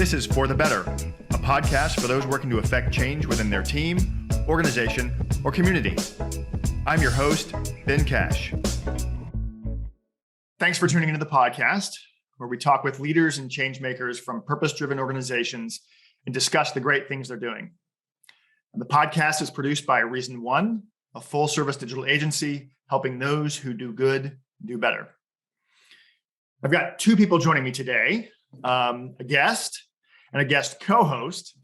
This is For the Better, a podcast for those working to affect change within their team, organization, or community. I'm your host, Ben Cash. Thanks for tuning into the podcast, where we talk with leaders and change makers from purpose-driven organizations and discuss the great things they're doing. And the podcast is produced by Reason One, a full-service digital agency helping those who do good do better. I've got two people joining me today, a guest and a guest co-host.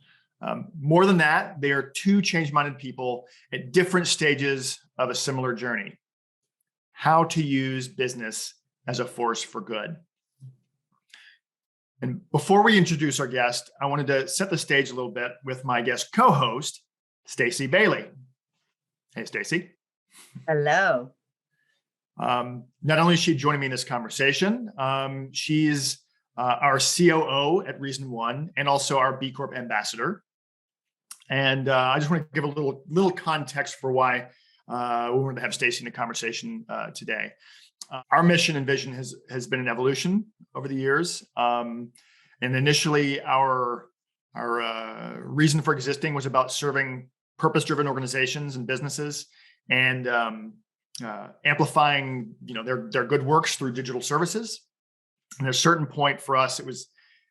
More than that, they are two change-minded people at different stages of a similar journey. How to use business as a force for good. And before we introduce our guest, I wanted to set the stage a little bit with my guest co-host, Stacey Bailey. Hey, Stacey. Hello. Not only is she joining me in this conversation, she's our COO at Reason One and also our B Corp ambassador. And I just want to give a little context for why we wanted to have Stacey in the conversation today. Our mission and vision has been an evolution over the years. And initially, our reason for existing was about serving purpose-driven organizations and businesses and amplifying, their good works through digital services. And at a certain point for us, it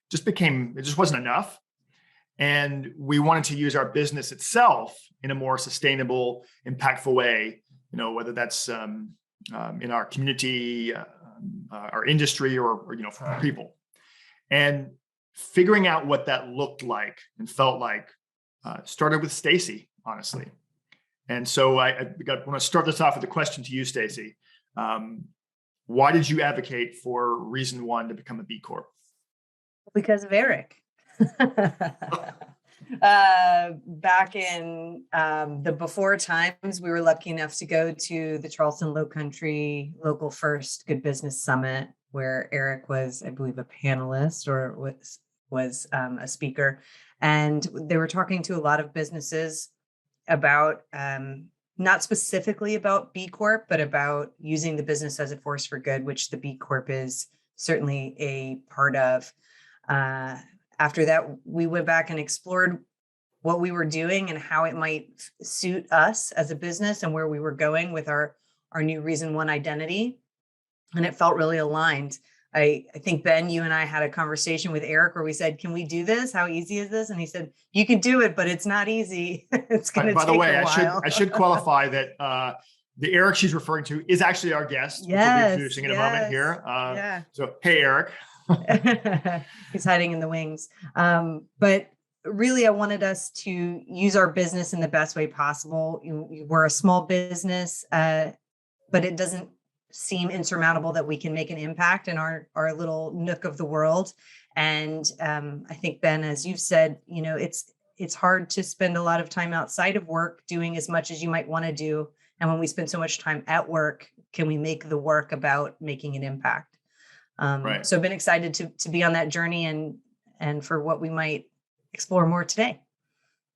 just wasn't enough. And we wanted to use our business itself in a more sustainable, impactful way, whether that's in our community, our industry, or for people. And figuring out what that looked like and felt like started with Stacey, honestly. And so I want to start this off with a question to you, Stacey. Why did you advocate for Reason One to become a B Corp? Because of Eric. Back in the before times, we were lucky enough to go to the Charleston Lowcountry Local First Good Business Summit, where Eric was, I believe, a panelist or was a speaker. And they were talking to a lot of businesses about not specifically about B Corp, but about using the business as a force for good, which the B Corp is certainly a part of. After that, we went back and explored what we were doing and how it might suit us as a business and where we were going with our new Reason One identity. And it felt really aligned. I think, Ben, you and I had a conversation with Eric where we said, can we do this? How easy is this? And he said, you can do it, but it's not easy. It's going to take a while. By the way, I should qualify that the Eric she's referring to is actually our guest, which we'll be introducing in a moment here. So, hey, Eric. He's hiding in the wings. But really, I wanted us to use our business in the best way possible. We're a small business, but it doesn't seem insurmountable that we can make an impact in our little nook of the world. And I think, Ben, as you've said, it's hard to spend a lot of time outside of work doing as much as you might want to do. And when we spend so much time at work, can we make the work about making an impact? Right. So I've been excited to be on that journey and for what we might explore more today.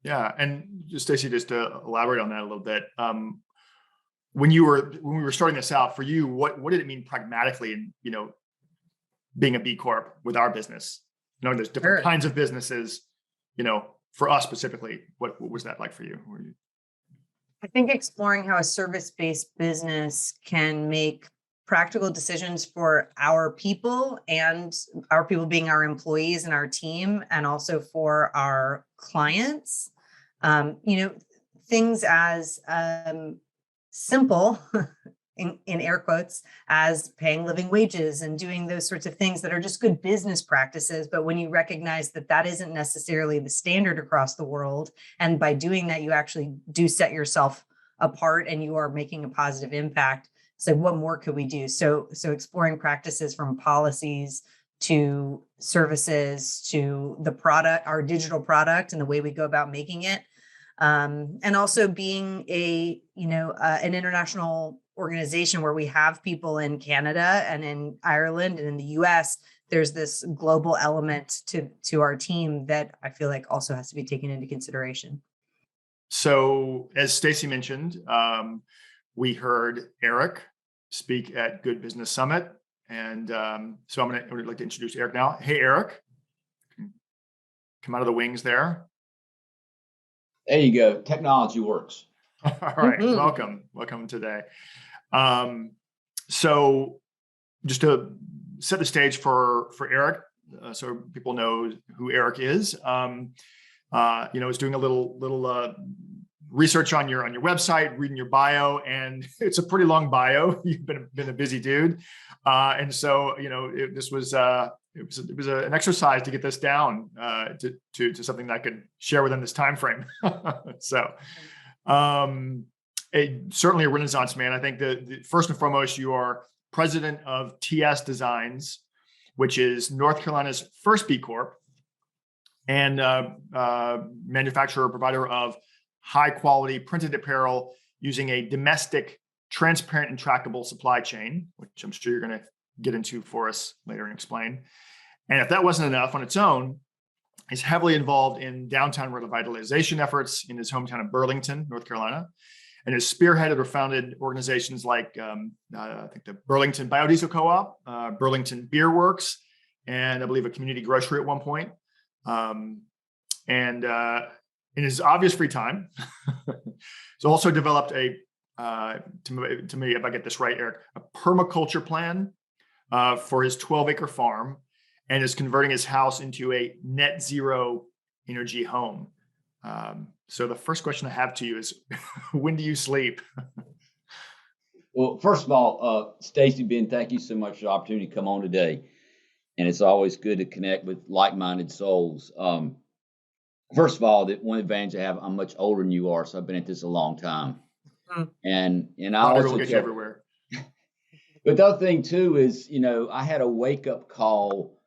Yeah. And Stacey, just to elaborate on that a little bit, when we were starting this out for you, what did it mean pragmatically in, being a B Corp with our business? There's different kinds of businesses, for us specifically, what was that like for you? I think exploring how a service-based business can make practical decisions for our people, and our people being our employees and our team, and also for our clients. Things as simple, in air quotes, as paying living wages and doing those sorts of things that are just good business practices. But when you recognize that isn't necessarily the standard across the world, and by doing that, you actually do set yourself apart and you are making a positive impact. So what more could we do? So exploring practices from policies to services to the product, our digital product, and the way we go about making it. And also being an international organization where we have people in Canada and in Ireland and in the US, there's this global element to our team that I feel like also has to be taken into consideration. So as Stacey mentioned, we heard Eric speak at Good Business Summit. And so I would like to introduce Eric now. Hey, Eric. come out of the wings there. There you go. Technology works. All right. Welcome today. So just to set the stage for Eric, so people know who Eric is. I was doing a little research on your website, reading your bio, and it's a pretty long bio. You've been a busy dude, and so this was it was an exercise to get this down to something that I could share within this time frame. So, certainly a Renaissance man. I think the first and foremost, you are president of TS Designs, which is North Carolina's first B Corp, and manufacturer, provider of high quality printed apparel using a domestic, transparent, and trackable supply chain, which I'm sure you're going to get into for us later and explain. And if that wasn't enough on its own, he's heavily involved in downtown revitalization efforts in his hometown of Burlington, North Carolina, and has spearheaded or founded organizations like I think the Burlington Biodiesel Co-op, Burlington Beerworks, and I believe a community grocery at one point. And in his obvious free time, he's also developed to me, if I get this right, Eric, a permaculture plan for his 12-acre farm, and is converting his house into a net zero energy home. So the first question I have to you is, when do you sleep? Well, first of all, Stacy, Ben, thank you so much for the opportunity to come on today. And it's always good to connect with like-minded souls. First of all, one advantage I have, I'm much older than you are, so I've been at this a long time. And I also get you everywhere. But the other thing too is, I had a wake-up call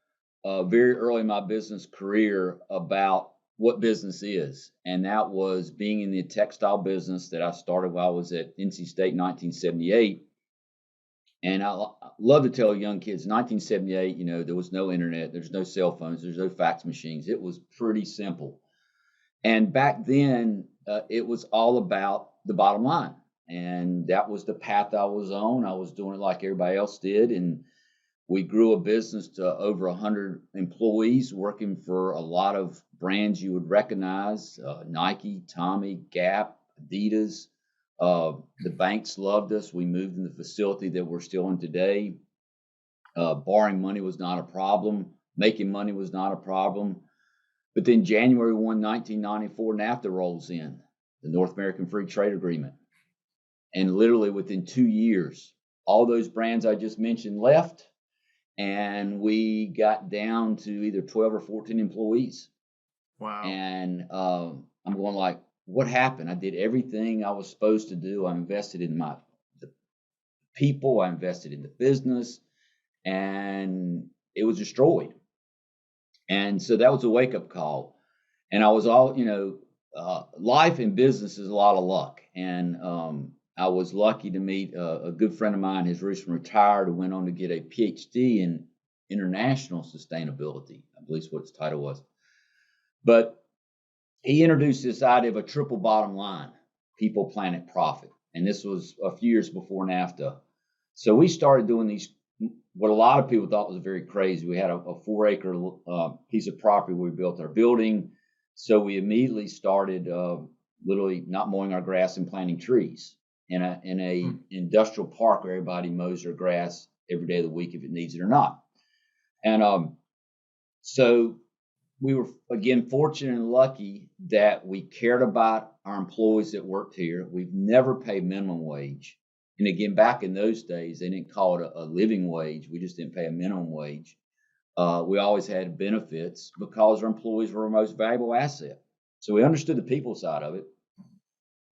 very early in my business career about what business is. And that was being in the textile business that I started while I was at NC State in 1978. And I love to tell young kids, 1978, there was no internet, there's no cell phones, there's no fax machines. It was pretty simple. And back then, it was all about the bottom line. And that was the path I was on. I was doing it like everybody else did. And we grew a business to over 100 employees working for a lot of brands you would recognize, Nike, Tommy, Gap, Adidas. The banks loved us. We moved in the facility that we're still in today. Borrowing money was not a problem. Making money was not a problem. But then January 1, 1994, NAFTA rolls in, the North American Free Trade Agreement. And literally within 2 years, all those brands I just mentioned left, and we got down to either 12 or 14 employees. Wow. And I'm going like, what happened? I did everything I was supposed to do. I invested in the people, I invested in the business, and it was destroyed. And so that was a wake-up call. And I was all, life in business is a lot of luck. And I was lucky to meet a good friend of mine who's recently retired, who went on to get a PhD in international sustainability, I believe is what his title was. But he introduced this idea of a triple bottom line, people, planet, profit. And this was a few years before NAFTA. So we started doing these, what a lot of people thought was very crazy. We had a 4-acre piece of property where we built our building. So we immediately started literally not mowing our grass and planting trees in a industrial park where everybody mows their grass every day of the week if it needs it or not. And so we were, again, fortunate and lucky that we cared about our employees that worked here. We've never paid minimum wage. And again, back in those days, they didn't call it a living wage. We just didn't pay a minimum wage. We always had benefits because our employees were our most valuable asset. So we understood the people side of it.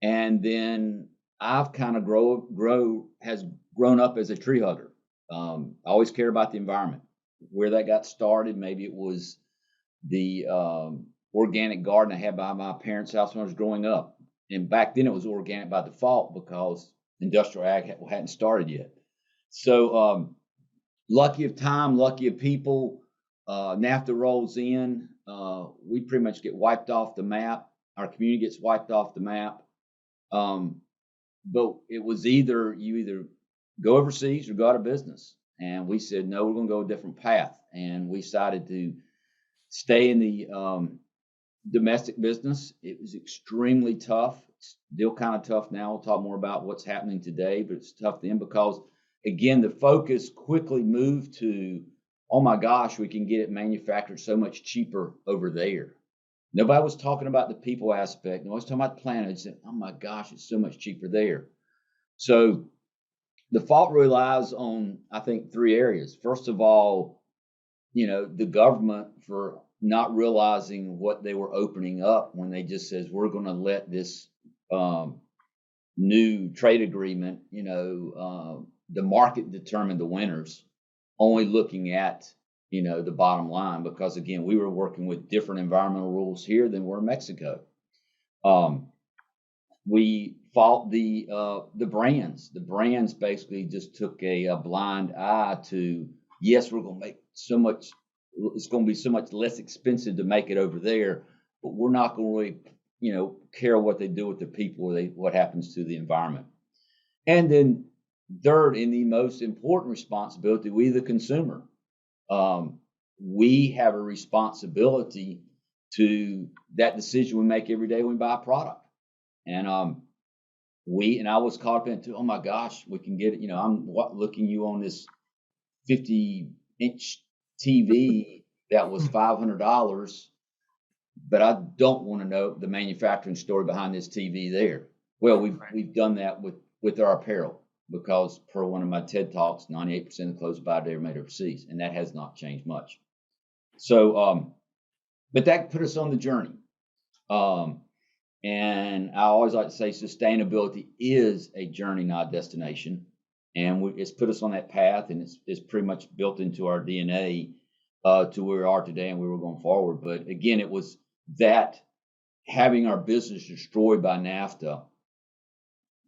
And then I've kind of has grown up as a tree hugger. I always cared about the environment. Where that got started, maybe it was the organic garden I had by my parents' house when I was growing up. And back then it was organic by default because industrial ag hadn't started yet. So lucky of time, lucky of people, NAFTA rolls in. We pretty much get wiped off the map. Our community gets wiped off the map. But it was you either go overseas or go out of business. And we said, no, we're going to go a different path. And we decided to stay in the domestic business. It was extremely tough. It's still kind of tough now. We'll talk more about what's happening today, but it's tough then because, again, the focus quickly moved to, oh my gosh, we can get it manufactured so much cheaper over there. Nobody was talking about the people aspect. Nobody was talking about the planet. They said, oh my gosh, it's so much cheaper there. So the fault really lies on, I think, three areas. First of all, the government for not realizing what they were opening up when they just says, we're going to let this new trade agreement, the market determine the winners, only looking at, the bottom line, because again, we were working with different environmental rules here than we're in Mexico. We fought the brands. The brands basically just took a blind eye to, yes, we're going to make so much, it's going to be so much less expensive to make it over there, but we're not going to really, care what they do with the people, or what happens to the environment. And then third, and the most important responsibility, we the consumer, we have a responsibility to that decision we make every day when we buy a product. And I was caught up into, oh my gosh, we can get it. I'm looking you on this 50-inch TV that was $500, but I don't want to know the manufacturing story behind this TV there. Well, we've done that with our apparel, because per one of my TED Talks, 98% of the clothes buy today are made overseas, and that has not changed much. So, but that put us on the journey. And I always like to say sustainability is a journey, not a destination. And it's put us on that path, and it's pretty much built into our DNA to where we are today and we were going forward. But again, it was that having our business destroyed by NAFTA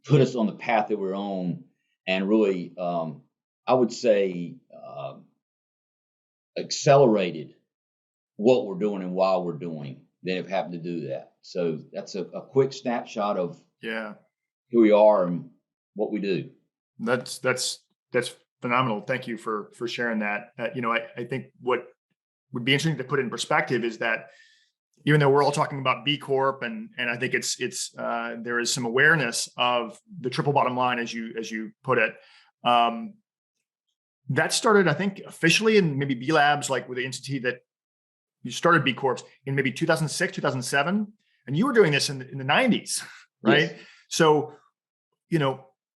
put us on the path that we're on, and really, I would say, accelerated what we're doing and why we're doing, that have happened to do that. So that's a quick snapshot of who we are and what we do. That's phenomenal. Thank you for sharing that. I think what would be interesting to put in perspective is that even though we're all talking about B Corp, and I think it's there is some awareness of the triple bottom line, as you put it. That started, I think, officially in maybe B Labs, like with the entity that you started B Corps in maybe 2006, 2007, and you were doing this in the 90s, right? Yes. So,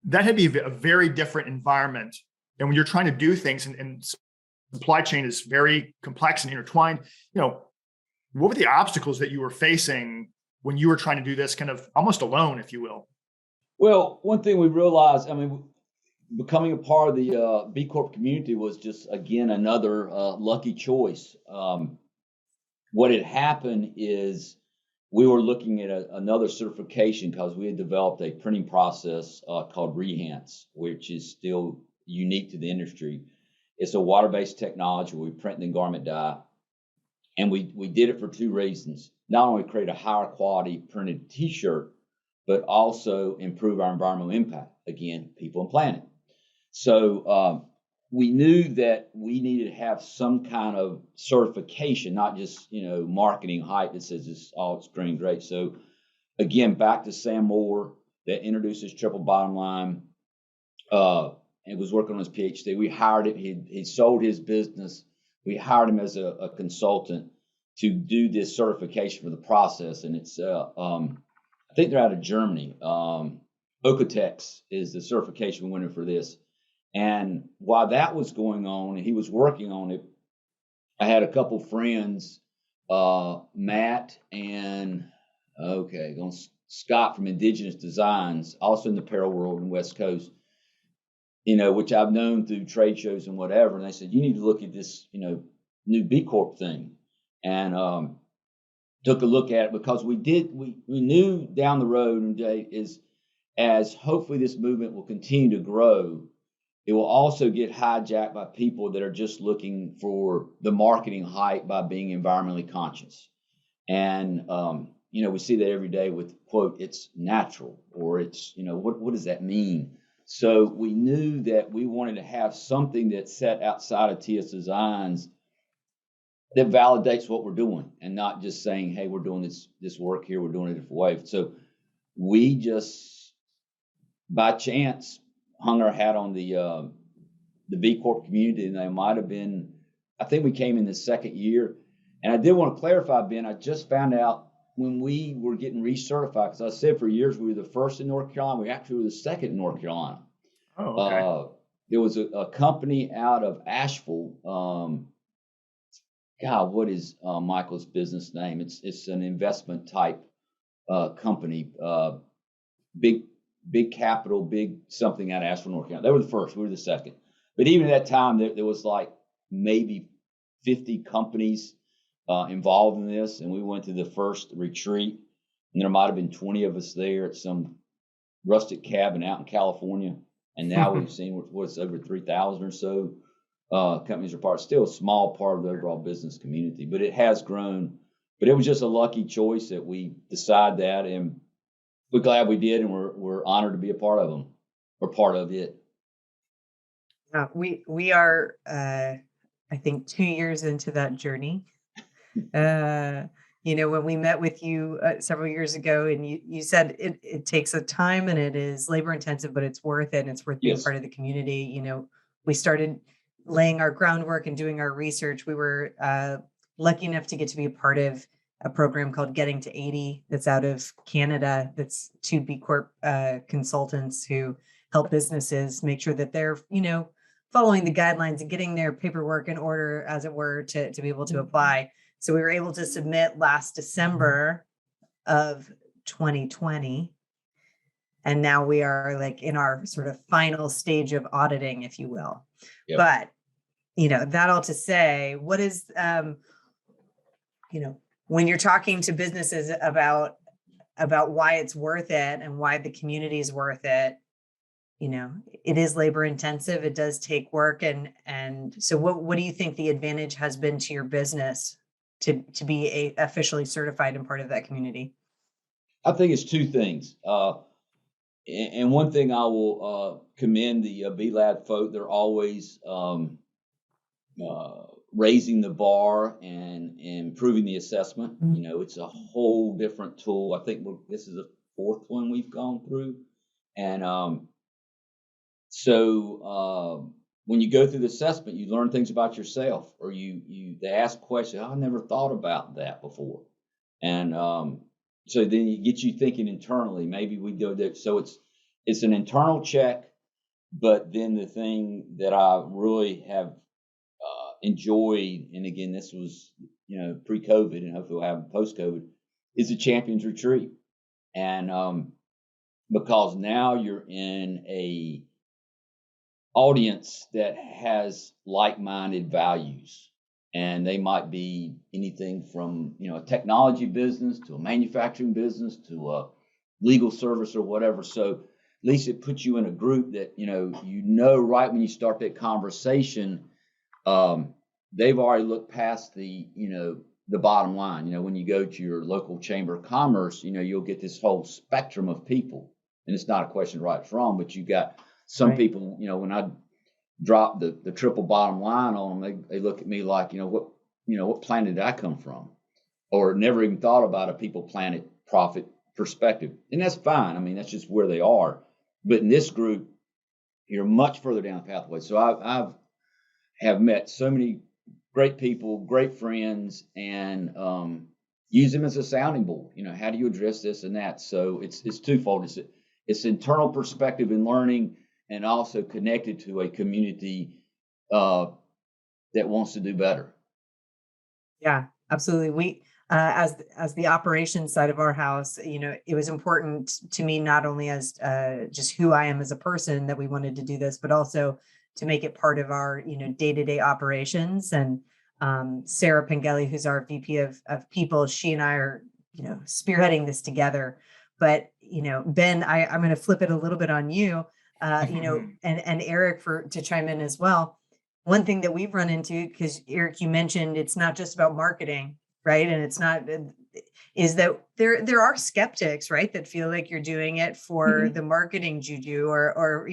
that had to be a very different environment. And when you're trying to do things, and supply chain is very complex and intertwined, what were the obstacles that you were facing when you were trying to do this kind of almost alone, if you will? Well, one thing we realized, becoming a part of the B Corp community was just, again, another lucky choice. What had happened is we were looking at another certification, because we had developed a printing process called Rehance, which is still unique to the industry. It's a water-based technology where we print in garment dye. And we did it for two reasons. Not only create a higher quality printed t-shirt, but also improve our environmental impact. Again, people and planet. So we knew that we needed to have some kind of certification, not just, marketing hype that says it's green, great. So again, back to Sam Moore that introduced this triple bottom line and was working on his PhD. We hired him. He sold his business. We hired him as a consultant to do this certification for the process. And it's, I think they're out of Germany. Okotex is the certification winner for this. And while that was going on and he was working on it, I had a couple friends, Matt and Scott from Indigenous Designs, also in the apparel world in the West Coast, which I've known through trade shows and whatever. And they said, you need to look at this, new B Corp thing. And took a look at it, because we knew down the road, and is as hopefully this movement will continue to grow, it will also get hijacked by people that are just looking for the marketing hype by being environmentally conscious. And, we see that every day with, quote, it's natural, or it's, what does that mean? So we knew that we wanted to have something that sat outside of TS Designs that validates what we're doing, and not just saying, hey, we're doing this work here, we're doing it a different way. So we just by chance hung our hat on the B Corp community, and they might have been, I think we came in the second year. And I did want to clarify, Ben, I just found out when we were getting recertified, because I said for years we were the first in North Carolina, we actually were the second in North Carolina. Oh, okay. There was a company out of Asheville. God, what is Michael's business name? It's an investment type company, big capital, big something out of Asheville, North Carolina. They were the first, we were the second. But even at that time, there was like maybe 50 companies involved in this, and we went to the first retreat, and there might have been 20 of us there at some rustic cabin out in California. And now we've seen what's over 3,000 or so companies are part. Still a small part of the overall business community, but it has grown. But it was just a lucky choice that we decided that, and we're glad we did, and we're honored to be a part of them, or part of it. We are, I think, 2 years into that journey. When we met with you several years ago, and you said it takes a time and it is labor intensive, but it's worth it, and it's worth being Yes. part of the community. We started laying our groundwork and doing our research. We were lucky enough to get to be a part of a program called Getting to 80 that's out of Canada. That's two B Corp consultants who help businesses make sure that they're, following the guidelines and getting their paperwork in order, as it were, to be able to apply. So we were able to submit last December of 2020. And now we are like in our sort of final stage of auditing, if you will. Yep. But, that all to say, what is, when you're talking to businesses about why it's worth it and why the community is worth it, it is labor intensive. It does take work. And so what do you think the advantage has been to your business to be officially certified and part of that community? I think it's two things. And one thing I will commend the B Lab folk. They're always raising the bar and improving the assessment. Mm-hmm. It's a whole different tool. I think this is the fourth one we've gone through. And so when you go through the assessment, you learn things about yourself, or they ask questions. I never thought about that before. And so then it gets you thinking internally. Maybe we do that. So it's an internal check. But then the thing that I really have enjoyed, and again, this was pre-COVID, and hopefully we'll have post-COVID, is the Champions Retreat. And because now you're in a audience that has like-minded values, and they might be anything from a technology business to a manufacturing business to a legal service or whatever. So at least it puts you in a group that right when you start that conversation, they've already looked past the bottom line. When you go to your local chamber of commerce, you'll get this whole spectrum of people, and it's not a question of right or wrong, but you got some Right. people, when I drop the triple bottom line on them, they look at me like, what planet did I come from? Or never even thought about a people, planet, profit perspective. And that's fine. I mean, that's just where they are. But in this group, you're much further down the pathway. So I have met so many great people, great friends, and use them as a sounding board. How do you address this and that? So it's twofold. It's internal perspective and learning, and also connected to a community that wants to do better. Yeah, absolutely. We, as the operations side of our house, it was important to me, not only as just who I am as a person, that we wanted to do this, but also to make it part of our, day-to-day operations. And Sarah Pengelly, who's our VP of people, she and I are, spearheading this together. But, Ben, I'm going to flip it a little bit on you, and Eric to chime in as well. One thing that we've run into, because Eric, you mentioned it's not just about marketing, right? And it's not, is that there are skeptics, right, that feel like you're doing it for the marketing juju or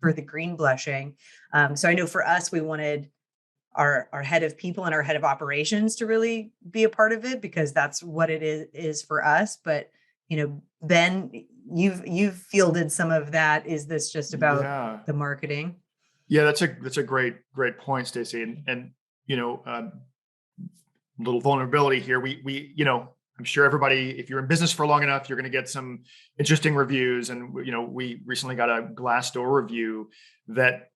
for the green blushing. So I know for us, we wanted our head of people and our head of operations to really be a part of it, because that's what it is for us. But, Ben, you've fielded some of that. Is this just about the marketing? Yeah, that's a great point, Stacey. And little vulnerability here. We I'm sure everybody, if you're in business for long enough, you're going to get some interesting reviews. And we recently got a Glassdoor review that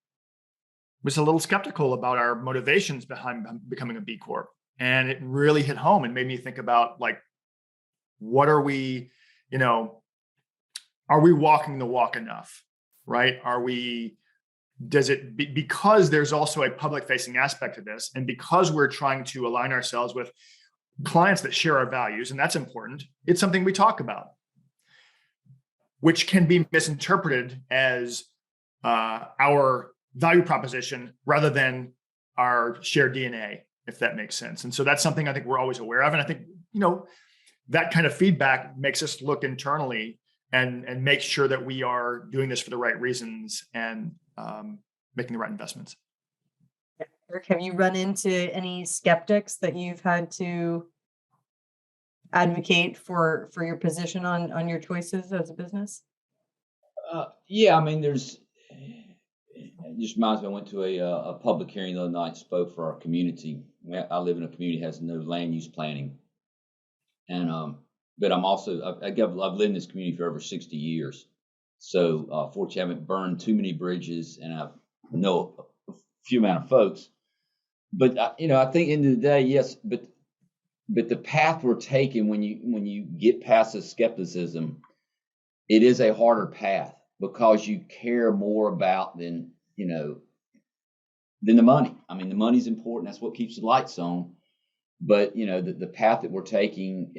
was a little skeptical about our motivations behind becoming a B Corp. And it really hit home and made me think about, like, what are we, are we walking the walk enough, right? Because there's also a public facing aspect to this, and because we're trying to align ourselves with clients that share our values, and that's important, it's something we talk about, which can be misinterpreted as our value proposition rather than our shared DNA, if that makes sense. And so that's something I think we're always aware of. And I think, that kind of feedback makes us look internally and make sure that we are doing this for the right reasons and making the right investments. Eric, have you run into any skeptics that you've had to advocate for your position on your choices as a business? Yeah, I mean, it just reminds me, I went to a public hearing the other night, spoke for our community. I live in a community that has no land use planning. And, but I'm also, I've lived in this community for over 60 years. So fortunately, I haven't burned too many bridges, and I know a few amount of folks. But, I think end of the day, yes, but the path we're taking, when you get past the skepticism, it is a harder path, because you care more about than the money. I mean, the money's important. That's what keeps the lights on. But, the path that we're taking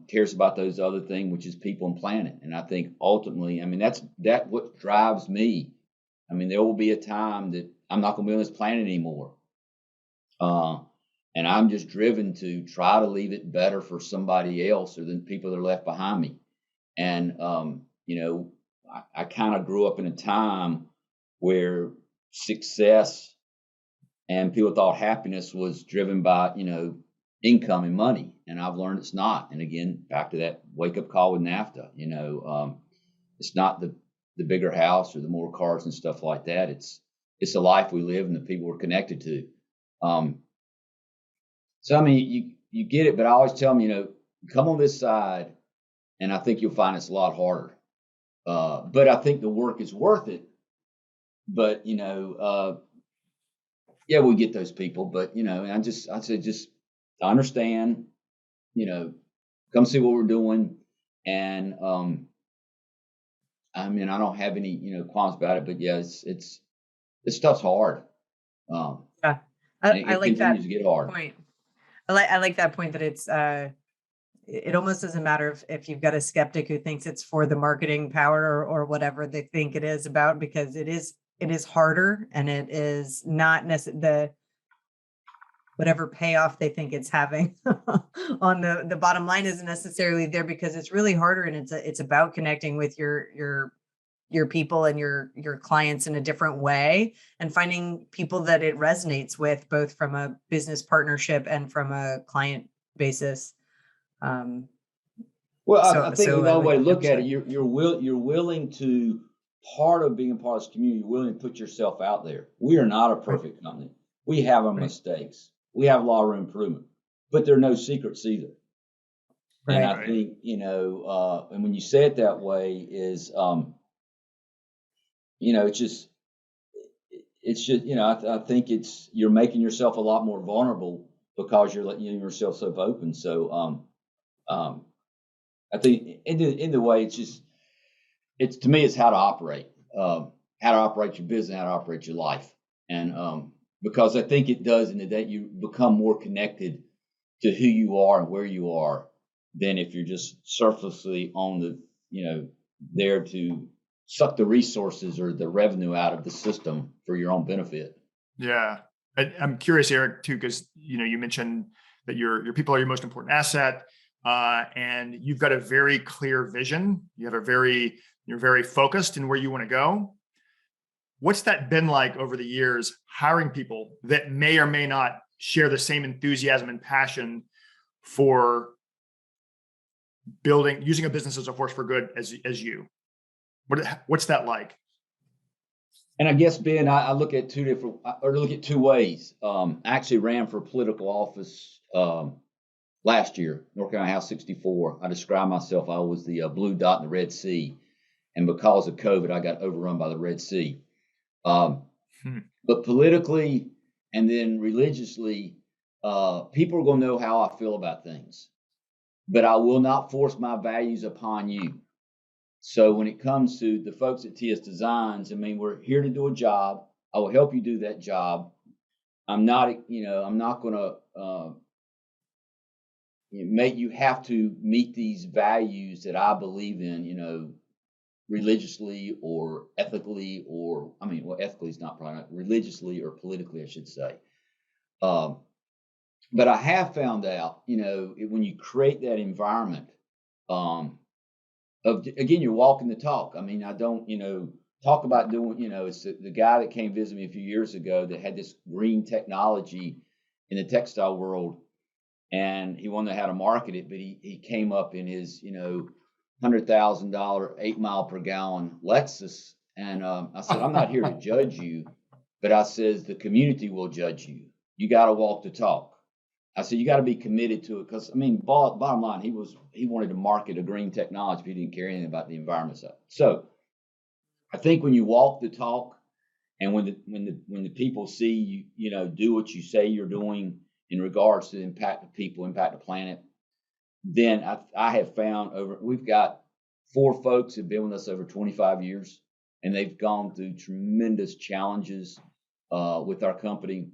cares about those other things, which is people and planet. And I think ultimately, I mean, that's what drives me. I mean, there will be a time that I'm not going to be on this planet anymore. And I'm just driven to try to leave it better for somebody else, or than people that are left behind me. And, I kind of grew up in a time where success and people thought happiness was driven by, income and money. And I've learned it's not. And again, back to that wake up call with NAFTA, it's not the bigger house or the more cars and stuff like that. It's the life we live and the people we're connected to. So, I mean, you get it, but I always tell them, come on this side, and I think you'll find it's a lot harder. But I think the work is worth it. But, yeah, we get those people, but, I say just understand, come see what we're doing. And, I mean, I don't have any, qualms about it, but yeah, this stuff's hard. Yeah, I like that to get hard. point. I like that point, that it's, it almost doesn't matter if you've got a skeptic who thinks it's for the marketing power or whatever they think it is about, because it is harder, and it is not necessarily whatever payoff they think it's having on the bottom line isn't necessarily there, because it's really harder, and it's about connecting with your people and your clients in a different way, and finding people that it resonates with, both from a business partnership and from a client basis. Well, I think another way to look at it, you're willing to, part of being a part of this community, you're willing to put yourself out there. We are not a perfect company. We have our mistakes. We have a lot of room for improvement, but there are no secrets either. Right. And I think, and when you say it that way, is, it's just, I think you're making yourself a lot more vulnerable, because you're letting yourself so open. So, I think in the way, it's to me, it's how to operate your business, how to operate your life. And, because I think it does, in the day you become more connected to who you are and where you are, than if you're just surfacely on the, there to suck the resources or the revenue out of the system for your own benefit. Yeah. I'm curious, Eric, too, because, you mentioned that your people are your most important asset, and you've got a very clear vision. You're very focused in where you want to go. What's that been like over the years, hiring people that may or may not share the same enthusiasm and passion for using a business as a force for good as you? What's that like? And I guess, Ben, I look at two ways. I actually ran for political office last year, North Carolina House 64. I described myself, I was the blue dot in the Red Sea. And because of COVID, I got overrun by the Red Sea. But politically and then religiously, people are going to know how I feel about things. But I will not force my values upon you. So when it comes to the folks at TS Designs, I mean, we're here to do a job. I will help you do that job. I'm not going to make you have to meet these values that I believe in, religiously or ethically, ethically is not probably not, religiously or politically, I should say. But I have found out, when you create that environment, again, you're walking the talk. I mean, I don't, talk about doing, it's the guy that came visit me a few years ago that had this green technology in the textile world, and he wanted to know how to market it, but he came up in his, $100,000, 8 mile per gallon Lexus. And I said, I'm not here to judge you, but I says, the community will judge you. You got to walk the talk. I said, you got to be committed to it. Because, bottom line, he wanted to market a green technology, but he didn't care anything about the environment side. So I think when you walk the talk and when the people see you, do what you say you're doing in regards to the impact of people, impact the planet, then I have found we've got 4 folks who've been with us over 25 years, and they've gone through tremendous challenges with our company.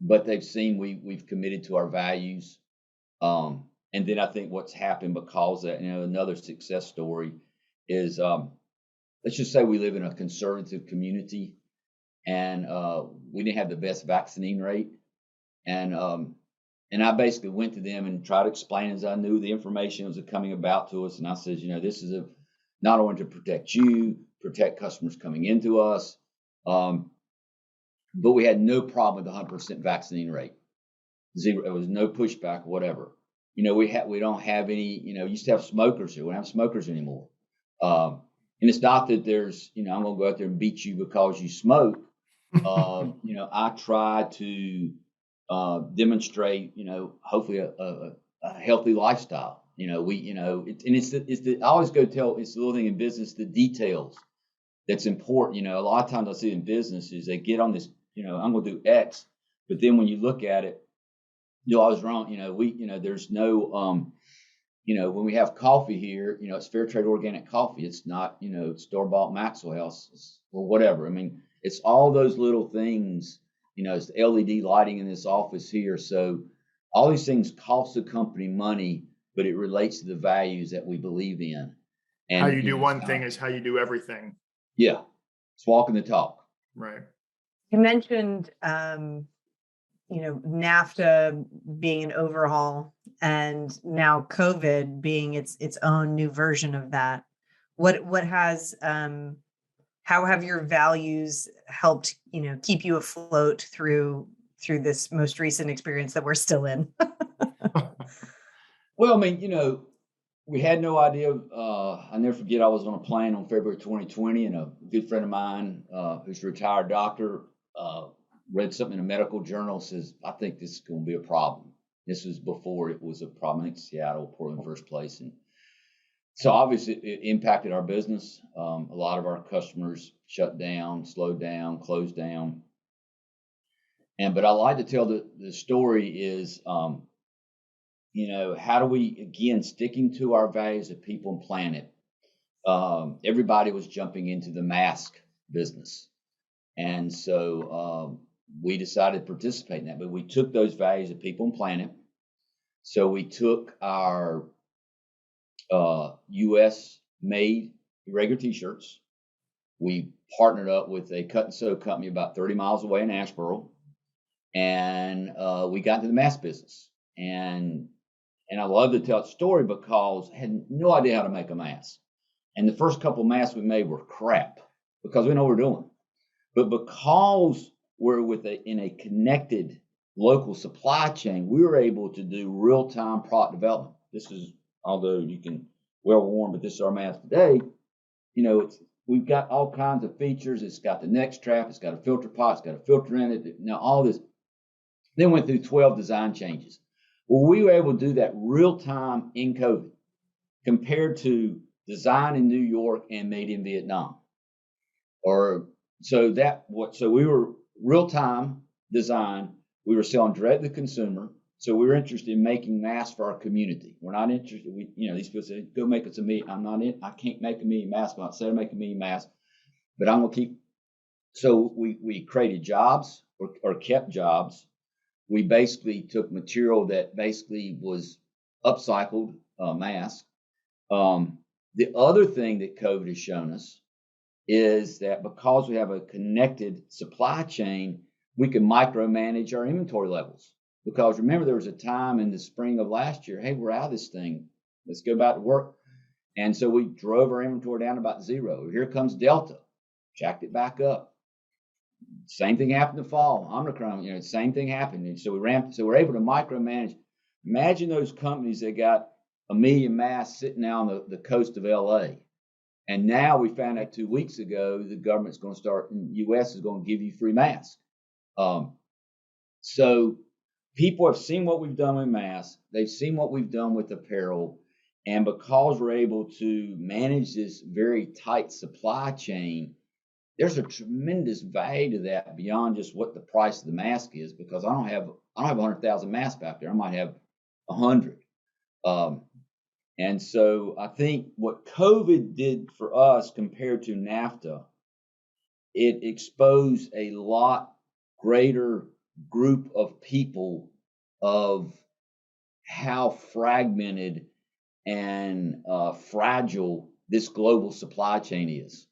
But they've seen we've committed to our values. And then I think what's happened because of that, another success story is, let's just say we live in a conservative community, and we didn't have the best vaccine rate. And I basically went to them and tried to explain as I knew the information was coming about to us. And I said, this is not only to protect you, protect customers coming into us, but we had no problem with the 100% vaccine rate. Zero. There was no pushback, whatever. We don't have any, used to have smokers here. We don't have smokers anymore. And it's not that there's, I'm going to go out there and beat you because you smoke. I try to demonstrate, hopefully a healthy lifestyle. I always go tell, it's the little thing in business, the details that's important. A lot of times I see in businesses, they get on this, I'm going to do X, but then when you look at it, I was wrong. There's no, when we have coffee here, it's fair trade organic coffee. It's not, store-bought Maxwell House or whatever. I mean, it's all those little things, it's the LED lighting in this office here. So all these things cost the company money, but it relates to the values that we believe in. And how you do one thing is how you do everything. Yeah. It's walking the talk. Right. You mentioned, NAFTA being an overhaul and now COVID being its own new version of that. What has, how have your values helped, keep you afloat through this most recent experience that we're still in? Well, we had no idea. I never forget, I was on a plane on February 2020, and a good friend of mine, who's a retired doctor, read something in a medical journal, says, I think this is going to be a problem. This was before it was a problem in Seattle, Portland, first place. And so obviously it impacted our business. A lot of our customers shut down, slowed down, closed down. But I like to tell the story is, how do we, again, sticking to our values of people and planet, everybody was jumping into the mask business. And so we decided to participate in that, but we took those values of people and planet. So we took our U.S. made irregular t-shirts. We partnered up with a cut and sew company about 30 miles away in Asheboro, and we got into the mask business. And I love to tell the story because I had no idea how to make a mask. And the first couple of masks we made were crap because we know what we're doing. But because we're in a connected local supply chain, we were able to do real-time product development. This is, although you can well worn, but this is our mask today. We've got all kinds of features. It's got the next trap. It's got a filter pot. It's got a filter in it. Now all this. Then went through 12 design changes. Well, we were able to do that real time in COVID, compared to design in New York and made in Vietnam. So we were real time design. We were selling direct to the consumer. So we were interested in making masks for our community. We're not interested. These people say, go make us a million. I can't make a million masks. I'm not saying make a million masks, but I'm going to keep. So we created jobs or kept jobs. We basically took material that basically was upcycled mask. The other thing that COVID has shown us is that because we have a connected supply chain, we can micromanage our inventory levels. Because remember, there was a time in the spring of last year, hey, we're out of this thing. Let's go back to work. And so we drove our inventory down to about zero. Here comes Delta, jacked it back up. Same thing happened in the fall. Omicron, same thing happened. And so we're able to micromanage. Imagine those companies that got 1 million masks sitting down the coast of LA. And now we found out 2 weeks ago, the government's going to start, in the US is going to give you free masks. So people have seen what we've done with masks. They've seen what we've done with apparel. And because we're able to manage this very tight supply chain, there's a tremendous value to that beyond just what the price of the mask is, because I don't have 100,000 masks back there. I might have 100. And so I think what COVID did for us compared to NAFTA, it exposed a lot greater group of people of how fragmented and fragile this global supply chain is.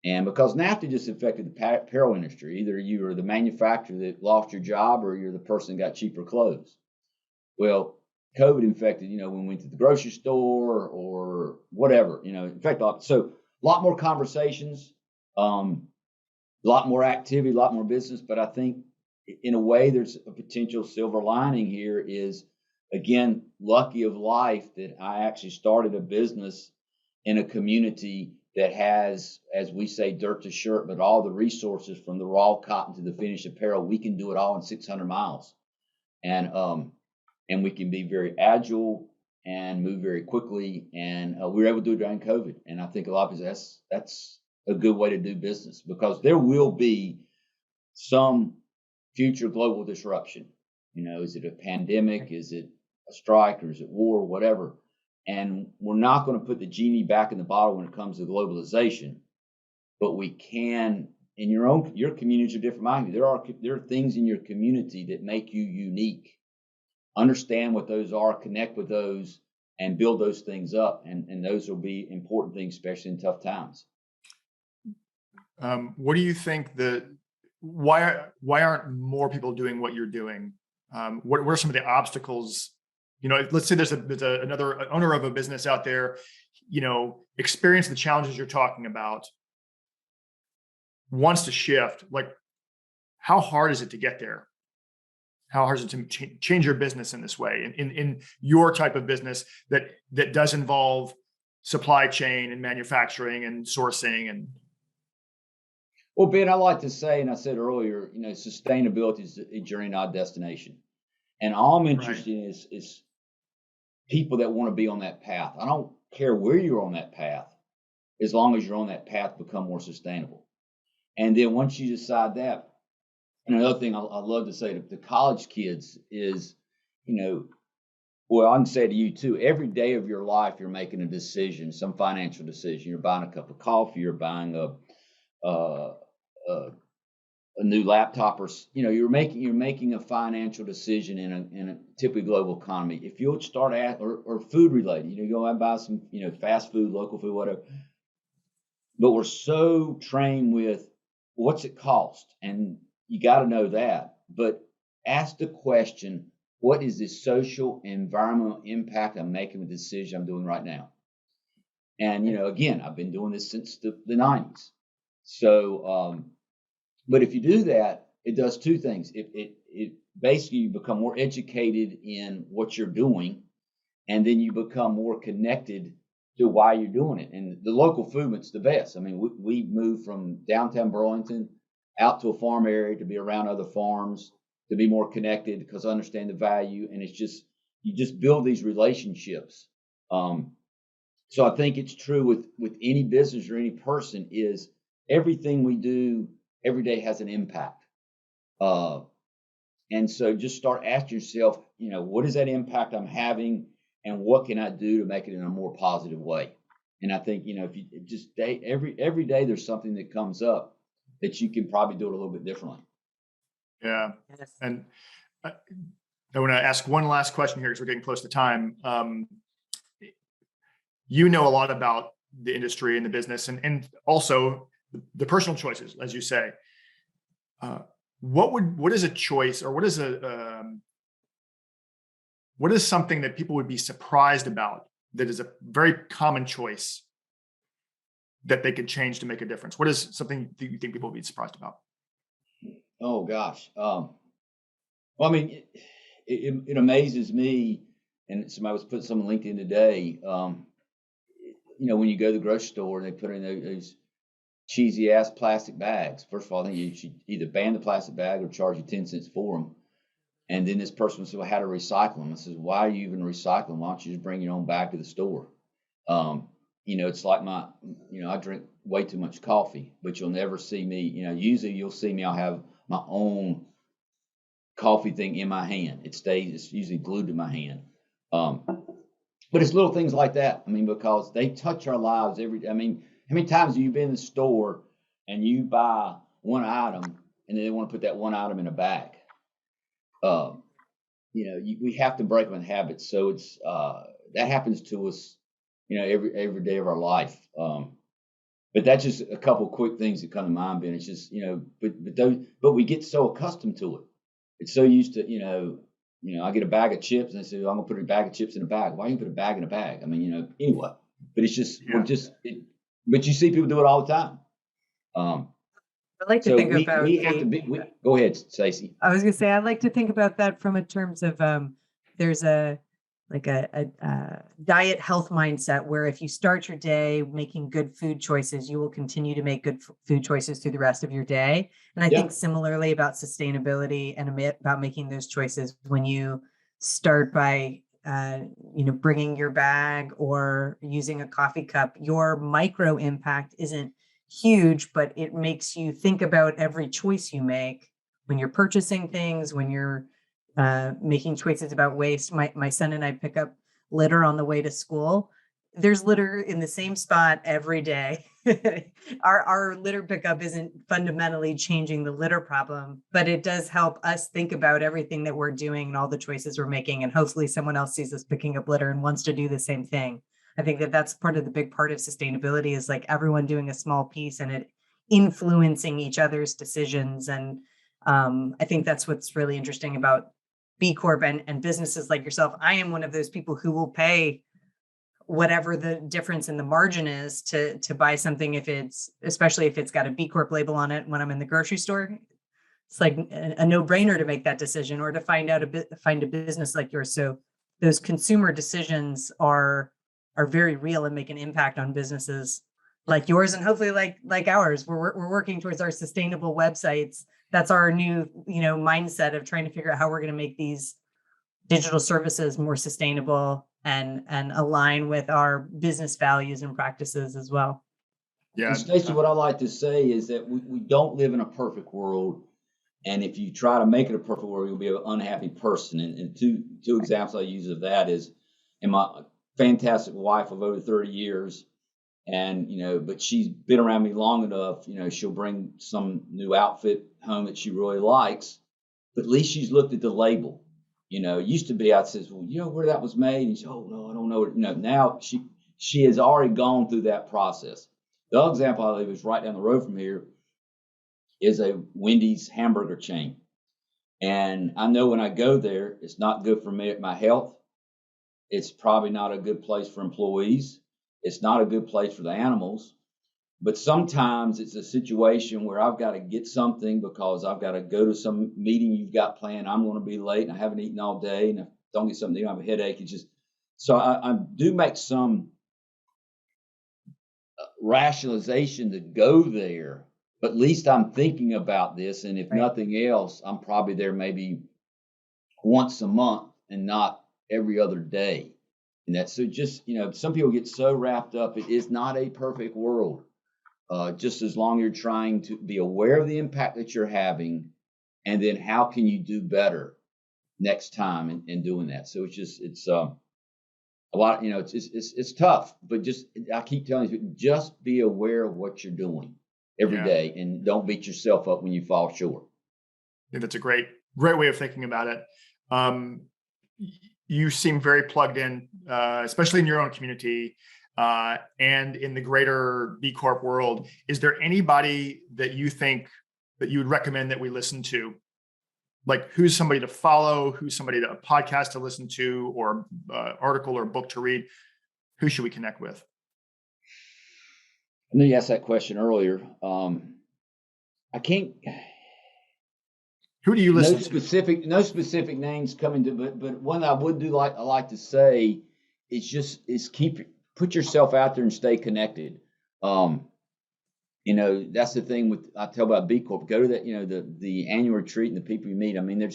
And because NAFTA just affected the apparel industry, either you are the manufacturer that lost your job or you're the person that got cheaper clothes. Well, COVID infected, when we went to the grocery store or whatever, in fact, so a lot more conversations, a lot more activity, a lot more business. But I think in a way, there's a potential silver lining here is, again, lucky of life that I actually started a business in a community that has, as we say, dirt to shirt, but all the resources from the raw cotton to the finished apparel. We can do it all in 600 miles. And we can be very agile and move very quickly. And we were able to do it during COVID. And I think a lot of people, that's a good way to do business, because there will be some future global disruption. Is it a pandemic? Is it a strike? Or is it war? Whatever. And we're not going to put the genie back in the bottle when it comes to globalization, but we can. In your communities are different. There are things in your community that make you unique. Understand what those are, connect with those, and build those things up. And those will be important things, especially in tough times. What do you think why aren't more people doing what you're doing? What are some of the obstacles? Let's say there's another owner of a business out there, experience the challenges you're talking about, wants to shift. Like, how hard is it to get there? How hard is it to change your business in this way, in your type of business that does involve supply chain and manufacturing and sourcing? And well, Ben, I like to say, and I said earlier, sustainability is a journey, not a destination. And all I'm interested in is people that want to be on that path. I don't care where you're on that path, as long as you're on that path to become more sustainable. And then once you decide that, and another thing I love to say to the college kids is, well, I can say to you too, every day of your life, you're making a decision, some financial decision. You're buying a cup of coffee, you're buying a new laptop, or you're making a financial decision in a typically global economy. If you'll start or food related, go out and buy some fast food, local food, whatever. But we're so trained with what's it cost, and you got to know that. But ask the question: what is the social environmental impact I'm making with the decision I'm doing right now? And again, I've been doing this since the 90s. So But if you do that, it does two things. It basically, you become more educated in what you're doing, and then you become more connected to why you're doing it. And the local movement's the best. I mean, we moved from downtown Burlington out to a farm area to be around other farms, to be more connected because I understand the value. And it's just, you just build these relationships. So I think it's true with any business or any person is everything we do every day has an impact. And so just start asking yourself, what is that impact I'm having and what can I do to make it in a more positive way? And I think, if you just every day there's something that comes up that you can probably do it a little bit differently. Yeah. Yes. And I want to ask one last question here because we're getting close to time. You know a lot about the industry and the business and also the personal choices, as you say. What is a choice or what is something that people would be surprised about that is a very common choice that they could change to make a difference? What is something that you think people would be surprised about? Oh gosh. Well, I mean, it amazes me, and somebody was putting some on LinkedIn today. When you go to the grocery store and they put in those cheesy ass plastic bags. First of all, I think you should either ban the plastic bag or charge you 10 cents for them. And then this person said, well, how to recycle them? I says, why are you even recycling? Why don't you just bring your own bag to the store? It's like I drink way too much coffee, but you'll never see me, usually you'll see me, I'll have my own coffee thing in my hand. It's usually glued to my hand. But it's little things like that. I mean, because they touch our lives every day. I mean, how many times have you been in the store and you buy one item and then they want to put that one item in a bag? We have to break them in habits. So it's that happens to us, every day of our life. But that's just a couple of quick things that come to mind, Ben. It's just, but we get so accustomed to it. It's so used to, I get a bag of chips and I say, I'm gonna put a bag of chips in a bag. Why you put a bag in a bag? I mean, anyway. But it's just but you see people do it all the time. I like to think about we have to be. Go ahead, Stacey. I was going to say, I like to think about that from a terms of there's a diet health mindset where if you start your day making good food choices, you will continue to make good food choices through the rest of your day. And I think similarly about sustainability and about making those choices when you start by bringing your bag or using a coffee cup, your micro impact isn't huge, but it makes you think about every choice you make when you're purchasing things, when you're making choices about waste. My son and I pick up litter on the way to school. There's litter in the same spot every day. Our litter pickup isn't fundamentally changing the litter problem, but it does help us think about everything that we're doing and all the choices we're making. And hopefully someone else sees us picking up litter and wants to do the same thing. I think that's part of the big part of sustainability is like everyone doing a small piece and it influencing each other's decisions. And I think that's what's really interesting about B Corp and businesses like yourself. I am one of those people who will pay whatever the difference in the margin is to buy something especially if it's got a B Corp label on it when I'm in the grocery store. It's like a no-brainer to make that decision or to find a business like yours. So those consumer decisions are very real and make an impact on businesses like yours and hopefully like ours. We're working towards our sustainable websites. That's our new, mindset of trying to figure out how we're going to make these digital services more sustainable and align with our business values and practices as well. Yeah. Stacey, what I like to say is that we don't live in a perfect world. And if you try to make it a perfect world, you'll be an unhappy person. And two examples I use of that is in my fantastic wife of over 30 years. And, but she's been around me long enough, she'll bring some new outfit home that she really likes, but at least she's looked at the label. It used to be, I'd say, well, where that was made? And she said, oh, no, I don't know. Now she has already gone through that process. The other example I live is right down the road from here is a Wendy's hamburger chain. And I know when I go there, it's not good for me, my health. It's probably not a good place for employees. It's not a good place for the animals. But sometimes it's a situation where I've got to get something because I've got to go to some meeting you've got planned. I'm going to be late and I haven't eaten all day. And if I don't get something to eat, I have a headache. It's just, so I do make some rationalization to go there, but at least I'm thinking about this. And if nothing else, I'm probably there maybe once a month and not every other day. And that's so just, some people get so wrapped up. It is not a perfect world. Just as long as you're trying to be aware of the impact that you're having, and then how can you do better next time in doing that. So it's a lot, it's tough, but I keep telling you, just be aware of what you're doing every day and don't beat yourself up when you fall short. I think that's a great way of thinking about it. You seem very plugged in, especially in your own community. And in the greater B Corp world. Is there anybody that you think that you would recommend that we listen to? Like, who's somebody to follow? Who's somebody a podcast to listen to, or article or book to read? Who should we connect with? I know you asked that question earlier. I can't. Who do you listen to? No specific names coming to, but one I would do I like to say is put yourself out there and stay connected. That's the thing I tell about B Corp. Go to that, the annual retreat and the people you meet. I mean, I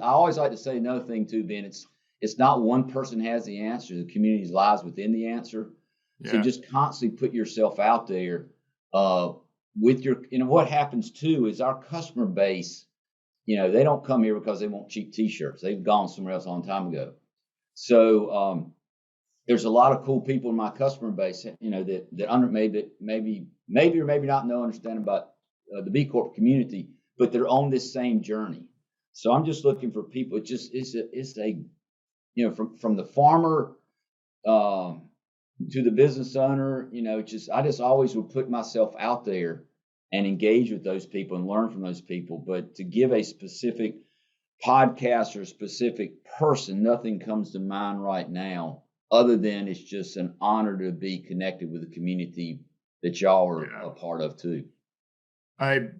always like to say another thing too, Ben, it's not one person has the answer. The community lies within the answer. Yeah. So just constantly put yourself out there, with what happens too is our customer base, they don't come here because they want cheap t-shirts. They've gone somewhere else a long time ago. So, there's a lot of cool people in my customer base, that maybe or maybe not understand about the B Corp community, but they're on this same journey. So I'm just looking for people. From the farmer to the business owner. I just always would put myself out there and engage with those people and learn from those people. But to give a specific podcast or a specific person, nothing comes to mind right now. Other than it's just an honor to be connected with the community that y'all are a part of too. I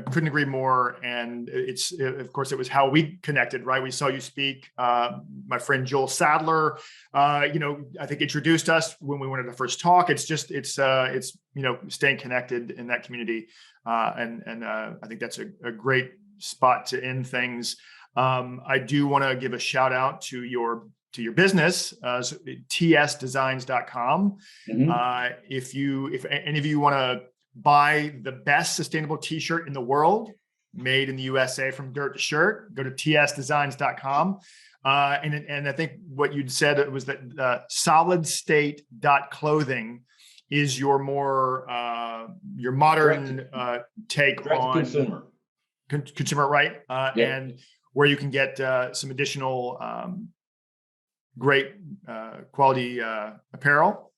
couldn't agree more. And of course, it was how we connected, right? We saw you speak. My friend Joel Sadler, I think introduced us when we wanted to first talk. It's staying connected in that community. And I think that's a great spot to end things. I do want to give a shout out to your business, tsdesigns.com. Mm-hmm. If any of you want to buy the best sustainable t-shirt in the world, made in the USA from dirt to shirt, go to tsdesigns.com. And I think what you'd said was that solid state.clothing is your modern take on consumer, right? And where you can get some additional great quality apparel.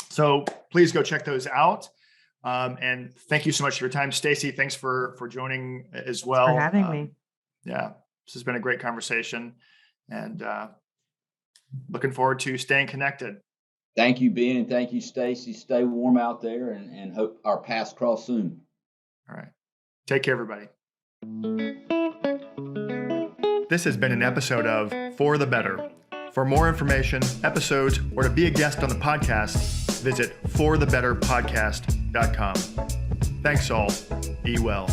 So please go check those out. And thank you so much for your time, Stacy. Thanks for joining as well. Thanks for having me. Yeah, this has been a great conversation, and looking forward to staying connected. Thank you, Ben, and thank you, Stacy. Stay warm out there, and hope our paths cross soon. All right. Take care, everybody. This has been an episode of For the Better. For more information, episodes, or to be a guest on the podcast, visit forthebetterpodcast.com. Thanks all. Be well.